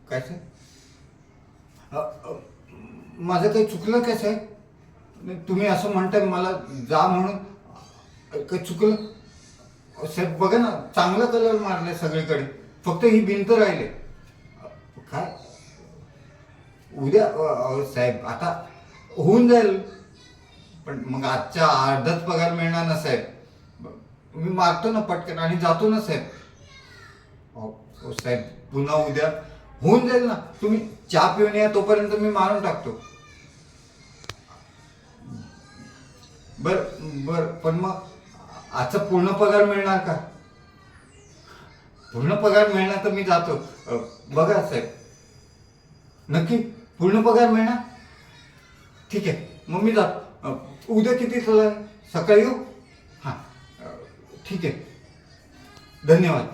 काय साहेब? माझं काही चुकलं काय साहेब? तुम्ही असं म्हणताय मला जा म्हणून, काही चुकलं? साहेब बघा ना, चांगला कलर मारलाय सगळीकडे, फक्त ही भिंत राहिले. काय उद्या साहेब आता होऊन जाईल, पण मग आजच्या अर्धाच पगार मिळणार ना साहेब. मी मारतो ना पटकन आणि जातो ना साहेब. साहेब पुन्हा उद्या होऊन जाईल ना, तुम्ही चहा पिऊन या, तोपर्यंत मी मारून टाकतो. बर बर, पण मग आजचा पूर्ण पगार मिळणार का? पूर्ण पगार मिळणार तर मी जातो. बघा साहेब, नक्की पूर्ण पगार मिळणार? ठीक आहे, मग मी जातो. उद्या किती सकाळी येऊ? हां ठीक आहे, धन्यवाद.